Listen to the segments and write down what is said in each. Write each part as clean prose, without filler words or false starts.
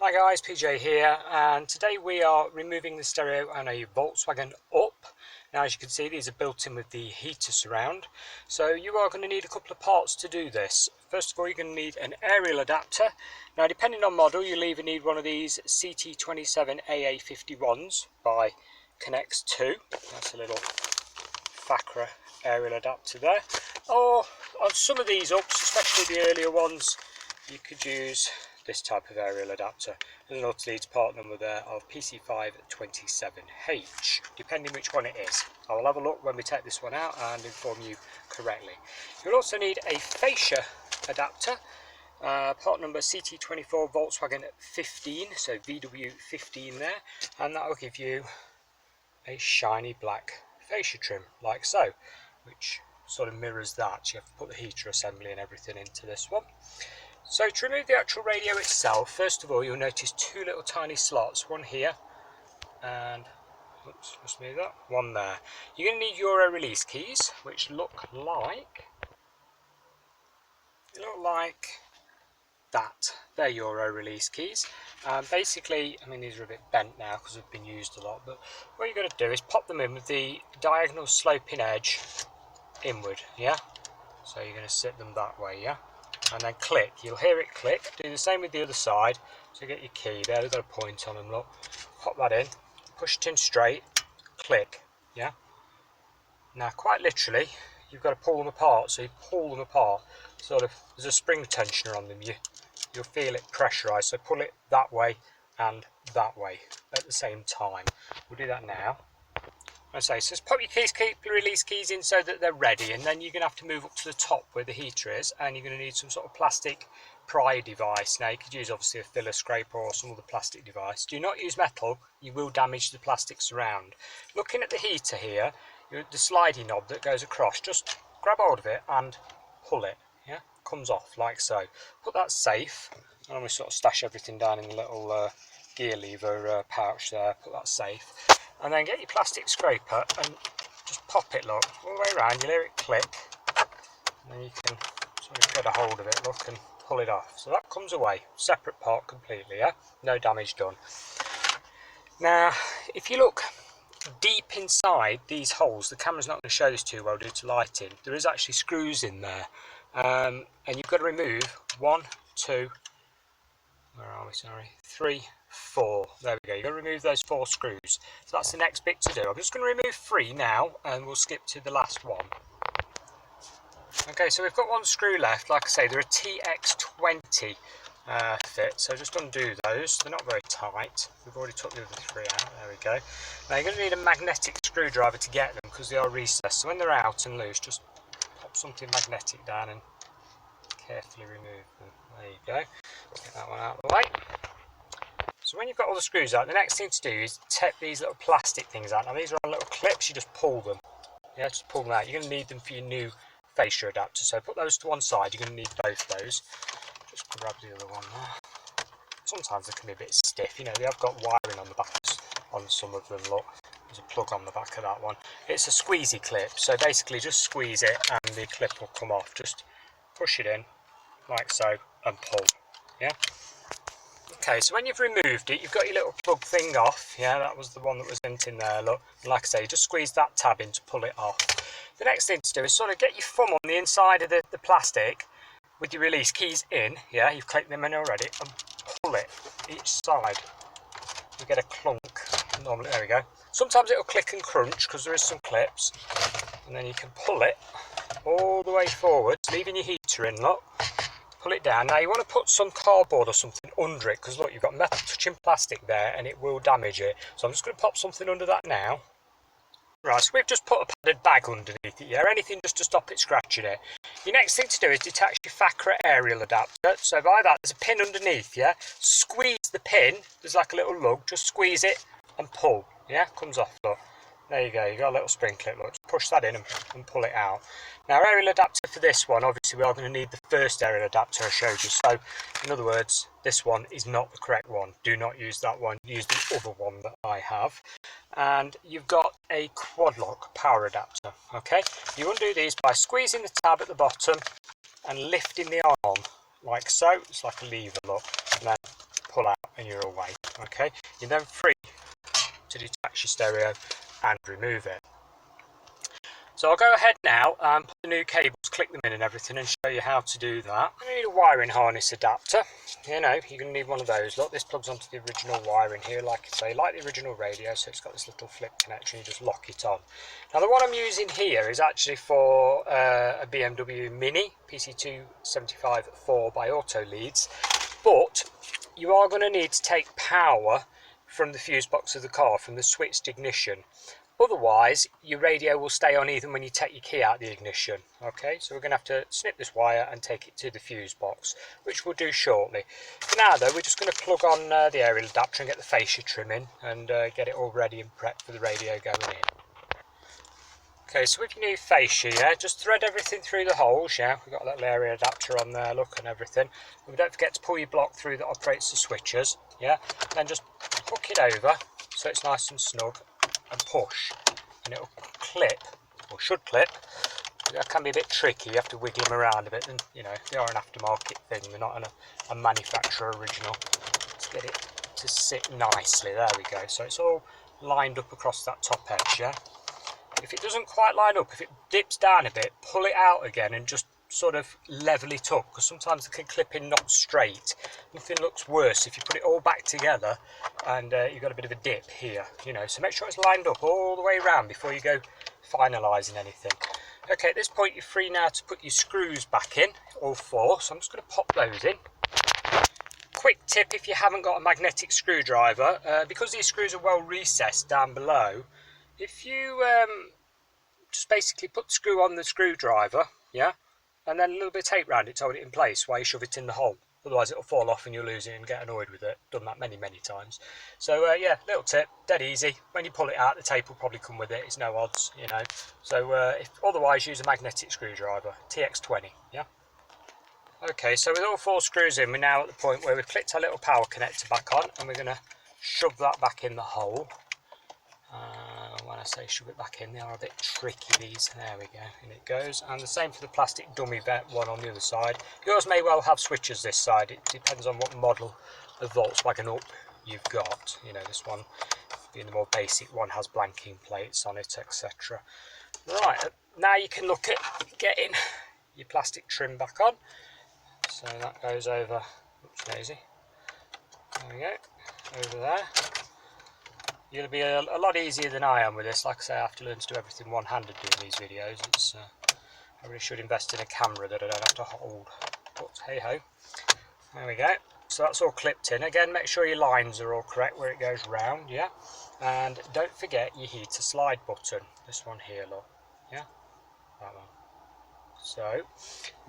Hi guys, PJ here, and today we are removing the stereo on a Volkswagen Up. Now as you can see, these are built in with the heater surround, so you are going to need a couple of parts to do this. First of all, you're going to need an aerial adapter. Now depending on model, you'll either need one of these CT27 AA51s by Connects 2, that's a little FACRA aerial adapter there, or on some of these Ups, especially the earlier ones, you could use this type of aerial adapter. There's an Untitled part number there of PC527H, depending which one it is. I will have a look when we take this one out and inform you correctly. You'll also need a fascia adapter, part number CT24 Volkswagen 15, so VW15 there, and that will give you a shiny black fascia trim like so, which sort of mirrors that. You have to put the heater assembly and everything into this one. So to remove the actual radio itself, first of all you'll notice two little tiny slots, one here and oops, just move that, one there. You're going to need Euro release keys, which look like that. They're Euro release keys. Basically, I mean these are a bit bent now because they've been used a lot, but what you're going to do is pop them in with the diagonal sloping edge inward, yeah? So you're going to sit them that way, yeah? And then click, you'll hear it click. Do the same with the other side. So get your key there, they've got a point on them, look. Pop that in, push it in straight, click, yeah? Now quite literally, you've got to pull them apart. So you pull them apart, sort of, there's a spring tensioner on them. You'll feel it pressurised, so pull it that way and that way at the same time. We'll do that now. So just pop your keys, keep your release keys in so that they're ready, and then you're going to have to move up to the top where the heater is, and you're going to need some sort of plastic pry device. Now you could use obviously a filler scraper or some other plastic device. Do not use metal, you will damage the plastic surround. Looking at the heater here, the sliding knob that goes across, just grab hold of it and pull it, yeah, comes off like so. Put that safe, and we sort of stash everything down in the little gear lever pouch there, put that safe. And then get your plastic scraper and just pop it, look, all the way around. You'll hear it click, and then you can sort of get a hold of it, look, and pull it off. So that comes away, separate part completely, yeah? No damage done. Now, if you look deep inside these holes, the camera's not going to show this too well due to lighting, there is actually screws in there. And you've got to remove 1, 2, where are we, sorry, 3, 4, there we go. You've got to remove those 4 screws. So that's the next bit to do. I'm just going to remove 3 now and we'll skip to the last one. Okay, so we've got 1 screw left. Like I say, they're a TX20 fit, so just undo those. They're not very tight. We've already took the other 3 out, there we go. Now you're going to need a magnetic screwdriver to get them because they are recessed, so when they're out and loose, just pop something magnetic down and carefully remove them. There you go. Get that one out of the way. So when you've got all the screws out, the next thing to do is take these little plastic things out. Now these are on little clips, you just pull them. Yeah, just pull them out. You're going to need them for your new fascia adapter. So put those to one side, you're going to need both those. Just grab the other one there. Sometimes they can be a bit stiff, you know, they have got wiring on the back on some of them, look. There's a plug on the back of that one. It's a squeezy clip, so basically just squeeze it and the clip will come off. Just push it in, like so, and pull, yeah? Okay, so when you've removed it, you've got your little plug thing off. Yeah, that was the one that was in there, look. And like I say, just squeeze that tab in to pull it off. The next thing to do is sort of get your thumb on the inside of the plastic with your release keys in. Yeah, you've clicked them in already, and pull it each side. You get a clunk. Normally, there we go. Sometimes it'll click and crunch because there is some clips. And then you can pull it all the way forward, leaving your heater in, look. Pull it down. Now you want to put some cardboard or something under it because look, you've got metal touching plastic there and it will damage it. So I'm just going to pop something under that now. Right, so we've just put a padded bag underneath it, yeah, anything just to stop it scratching it. Your next thing to do is detach your FACRA aerial adapter. So by that, there's a pin underneath, yeah. Squeeze the pin, there's like a little lug, just squeeze it and pull, yeah, comes off, look. There you go, you got a little spring clip, look, just push that in and pull it out. Now aerial adapter for this one, obviously we are going to need the first aerial adapter I showed you. So in other words, this one is not the correct one. Do not use that one, use the other one that I have. And you've got a quad lock power adapter, okay? You undo these by squeezing the tab at the bottom and lifting the arm like so. It's like a lever, look, and then pull out and you're away. Okay, you're then free to detach your stereo and remove it. So I'll go ahead now and put the new cables, click them in and everything, and show you how to do that. You need a wiring harness adapter. You know, you're going to need one of those. Look, this plugs onto the original wiring here, like I say, like the original radio, so it's got this little flip connection, you just lock it on. Now the one I'm using here is actually for a BMW Mini, PC275-4 by Autoleads, but you are going to need to take power from the fuse box of the car, from the switched ignition. Otherwise, your radio will stay on even when you take your key out of the ignition. Okay, so we're going to have to snip this wire and take it to the fuse box, which we'll do shortly. For now though, we're just going to plug on the aerial adapter and get the fascia trim in and get it all ready and prepped for the radio going in. Okay, so with your new fascia, yeah, just thread everything through the holes, yeah, we've got a little area adapter on there, look, and everything. And don't forget to pull your block through that operates the switches, yeah, then just hook it over so it's nice and snug and push, and it'll clip, or should clip. That can be a bit tricky, you have to wiggle them around a bit, and you know, they are an aftermarket thing, they're not a manufacturer original. Let's get it to sit nicely, there we go, so it's all lined up across that top edge, yeah. If it doesn't quite line up, if it dips down a bit, pull it out again and just sort of level it up, because sometimes it can clip in not straight. Nothing looks worse if you put it all back together and you've got a bit of a dip here, you know, so make sure it's lined up all the way around before you go finalising anything. Okay, at this point you're free now to put your screws back in, all four, so I'm just going to pop those in. Quick tip if you haven't got a magnetic screwdriver, because these screws are well recessed down below, if you just basically put the screw on the screwdriver, yeah, and then a little bit of tape around it to hold it in place while you shove it in the hole. Otherwise it'll fall off and you'll lose it and get annoyed with it. Done that many times. So yeah, little tip, dead easy. When you pull it out, the tape will probably come with it. It's no odds, you know. So if otherwise, use a magnetic screwdriver, TX20, yeah. Okay, so with all four screws in, we're now at the point where we've clicked our little power connector back on, and we're going to shove that back in the hole. When I say shove it back in, they are a bit tricky, these. There we go, in it goes. And the same for the plastic dummy one on the other side. Yours may well have switches this side. It depends on what model of Volkswagen up you've got. You know, this one being the more basic one has blanking plates on it, etc. Right, now you can look at getting your plastic trim back on. So that goes over, oops daisy, there we go, over there. You'll be a lot easier than I am with this. Like I say, I have to learn to do everything one-handed doing these videos. I really should invest in a camera that I don't have to hold. But hey-ho. There we go. So that's all clipped in. Again, make sure your lines are all correct where it goes round, yeah? And don't forget your heater slide button. This one here, look. Yeah? That one. So,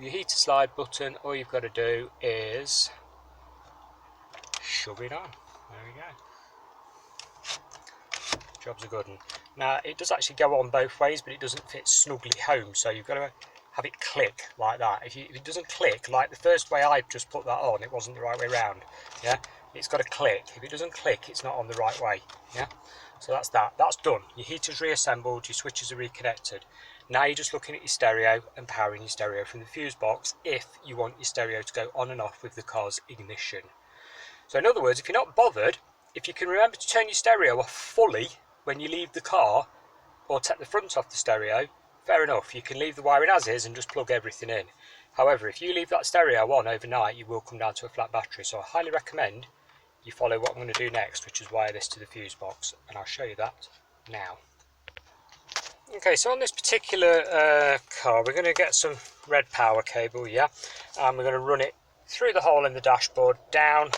your heater slide button, all you've got to do is shove it on. There we go. Job's a good one. Now it does actually go on both ways, but it doesn't fit snugly home, so you've got to have it click like that. If it doesn't click, like the first way I just put that on, it wasn't the right way round, yeah? It's got to click. If it doesn't click, it's not on the right way, yeah? So that's that. That's done. Your heater's reassembled, your switches are reconnected. Now you're just looking at your stereo and powering your stereo from the fuse box if you want your stereo to go on and off with the car's ignition. So in other words, if you're not bothered, if you can remember to turn your stereo off fully when you leave the car, or take the front off the stereo, fair enough, you can leave the wiring as is and just plug everything in. However, if you leave that stereo on overnight, you will come down to a flat battery, so I highly recommend you follow what I'm going to do next, which is wire this to the fuse box, and I'll show you that now. Okay, so on this particular car, we're going to get some red power cable, yeah, and we're going to run it through the hole in the dashboard, down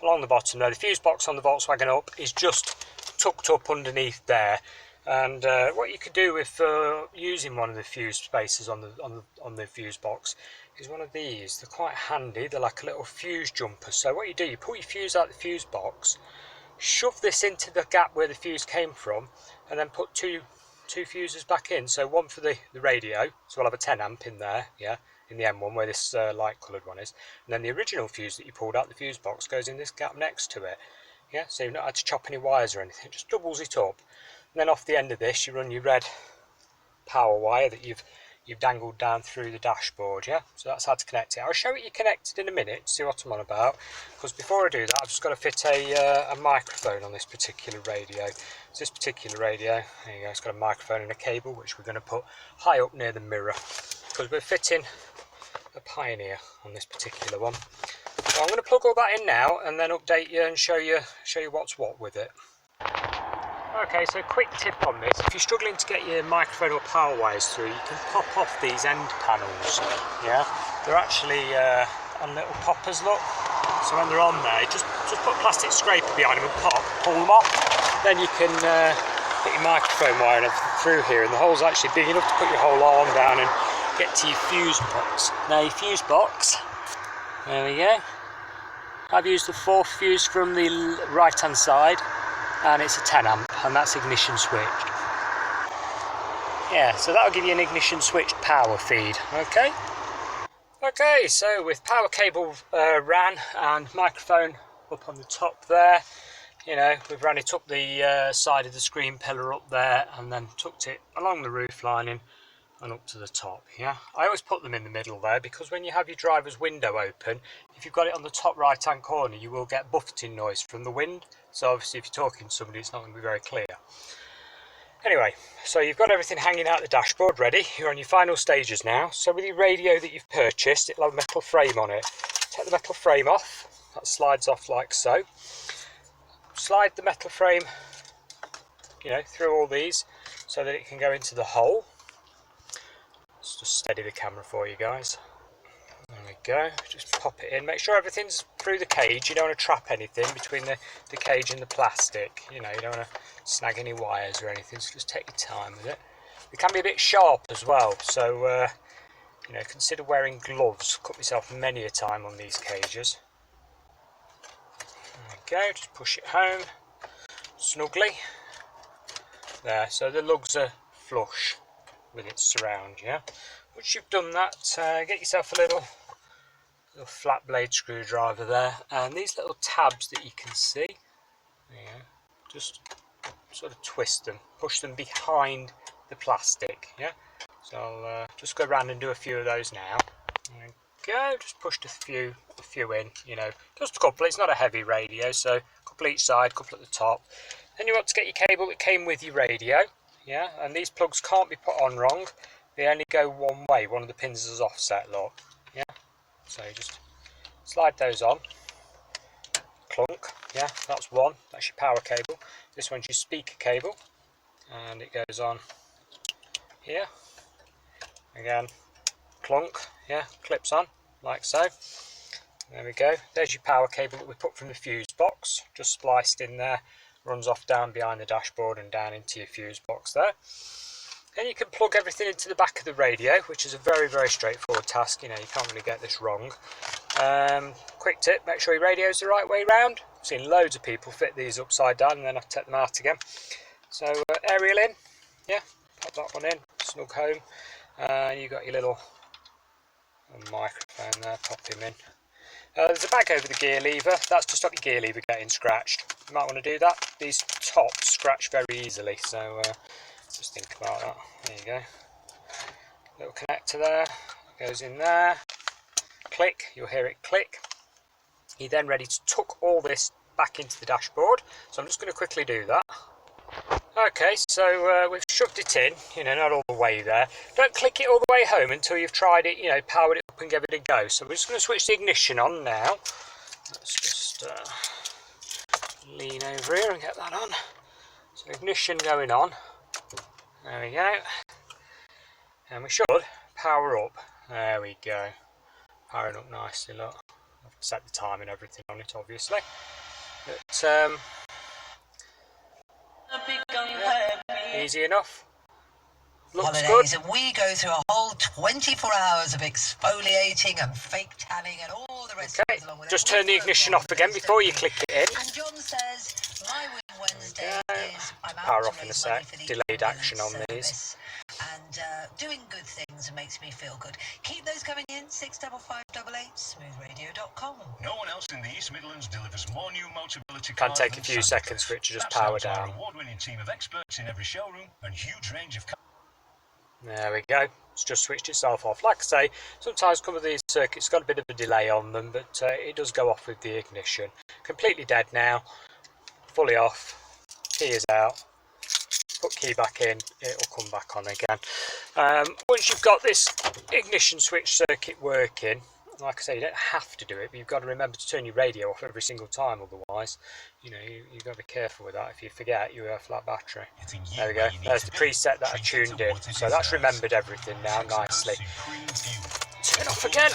along the bottom there. The fuse box on the Volkswagen Up is just tucked up underneath there, and what you could do with using one of the fuse spacers on the fuse box is one of these. They're quite handy. They're like a little fuse jumper. So what you do, you pull your fuse out the fuse box, shove this into the gap where the fuse came from, and then put two fuses back in. So one for the radio, so we'll have a 10 amp in there, yeah, in the M1 where this light coloured one is, and then the original fuse that you pulled out the fuse box goes in this gap next to it. Yeah, so you've not had to chop any wires or anything, it just doubles it up. And then off the end of this you run your red power wire that you've you've dangled down through the dashboard, yeah? So that's how to connect it. I'll show it you connected in a minute, see what I'm on about, because before I do that I've just got to fit a microphone on this particular radio. So this particular radio, there you go, it's got a microphone and a cable which we're going to put high up near the mirror, because we're fitting a Pioneer on this particular one. So I'm going to plug all that in now and then update you and show you what's what with it. Okay, so quick tip on this: if you're struggling to get your microphone or power wires through, you can pop off these end panels. Yeah, they're actually on little poppers, look. So when they're on there, just put a plastic scraper behind them and pull them off. Then you can put your microphone wire and everything through here, and the hole's actually big enough to put your whole arm down and get to your fuse box. Now your fuse box, there we go. I've used the 4th fuse from the right hand side, and it's a 10 amp, and that's ignition switched. Yeah, so that'll give you an ignition switched power feed. Okay, so with power cable ran and microphone up on the top there, you know, we've ran it up the side of the screen pillar up there, and then tucked it along the roof lining and up to the top. Yeah, I always put them in the middle there, because when you have your driver's window open, if you've got it on the top right hand corner, you will get buffeting noise from the wind. So obviously if you're talking to somebody, it's not going to be very clear. Anyway, so you've got everything hanging out the dashboard ready. You're on your final stages now. So with your radio that you've purchased, it'll have a metal frame on it. Take the metal frame off. That slides off like so. Slide the metal frame, you know, through all these so that it can go into the hole. Let's just steady the camera for you guys. There we go, just pop it in. Make sure everything's through the cage. You don't want to trap anything between the cage and the plastic. You know, you don't want to snag any wires or anything, so just take your time with it. It can be a bit sharp as well, so you know, consider wearing gloves. Cut myself many a time on these cages. There we go, just push it home snugly. There, so the lugs are flush with its surround, yeah. Once you've done that, get yourself a little flat blade screwdriver there, and these little tabs that you can see, yeah, just sort of twist them, push them behind the plastic, yeah. So I'll just go around and do a few of those now. There we go, just pushed a few in, you know, just a couple. It's not a heavy radio, so a couple each side, a couple at the top. Then you want to get your cable that came with your radio, yeah, and these plugs can't be put on wrong. They only go one way. One of the pins is offset, look. Yeah. So you just slide those on. Clunk. Yeah, that's one. That's your power cable. This one's your speaker cable, and it goes on here. Again, clunk. Yeah, clips on like so. There we go. There's your power cable that we put from the fuse box, just spliced in there. Runs off down behind the dashboard and down into your fuse box there. Then you can plug everything into the back of the radio, which is a very, very straightforward task. You know, you can't really get this wrong. Quick tip, make sure your radio's the right way round. I've seen loads of people fit these upside down and then have to take them out again. So aerial in, yeah, pop that one in, snug home. And you've got your little microphone there, pop him in. There's a bag over the gear lever, that's to stop your gear lever getting scratched. You might want to do that. These tops scratch very easily, so just think about that. There you go. Little connector there, goes in there. Click, you'll hear it click. You're then ready to tuck all this back into the dashboard. So I'm just going to quickly do that. Okay, so we've shoved it in, you know, not all the way there. Don't click it all the way home until you've tried it, you know, powered it up and give it a go. So we're just going to switch the ignition on now. Let's just lean over here and get that on. So ignition going on. There we go. And we should power up. There we go. Powering up nicely, look. I've set the time and everything on it, obviously. But, yeah, easy enough. Looks Holidays, good. and we go through a whole 24 hours of exfoliating and fake tanning and all the rest of it along with it. Just turn the ignition off again before you click it in. And John says, my win Wednesday is I'm out Power to off in a raise money sec. for the Delayed action on ambulance these. service. And doing good things makes me feel good. Keep those coming in, 65588, smoothradio.com. No one else in the East Midlands delivers more new Motability Can cars take a than few Sandvik. seconds for it to just That's power down to our down. award-winning team of experts in every showroom and huge range of cars. There we go. It's just switched itself off. Like I say, sometimes some of these circuits got a bit of a delay on them, but it does go off with the ignition. Completely dead now. Fully off. Key is out. Put key back in, it'll come back on again. Once you've got this ignition switch circuit working, like I say, you don't have to do it, but you've got to remember to turn your radio off every single time, otherwise, you know, you've got to be careful with that. If you forget, you have a flat battery. There we go, there's the preset that I tuned in, so that's remembered everything now nicely. Turn off again.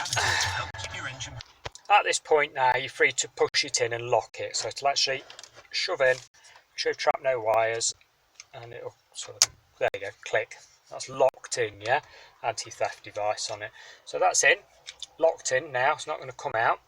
At this point now, you're free to push it in and lock it, so to actually shove in, make sure you trap no wires, and it'll sort of, there you go, click. That's locked in, yeah? Anti-theft device on it. So that's in, locked in now, it's not going to come out.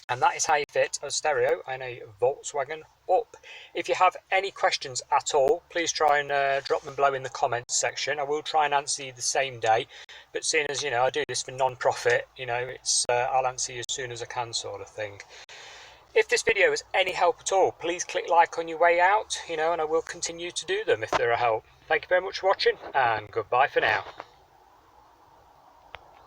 And that is how you fit a stereo and a Volkswagen up. If you have any questions at all, please try and drop them below in the comments section. I will try and answer you the same day, but seeing as, you know, I do this for non-profit, you know, it's I'll answer you as soon as I can, sort of thing. If this video is any help at all, please click like on your way out, you know, and I will continue to do them if they're a help. Thank you very much for watching, and goodbye for now.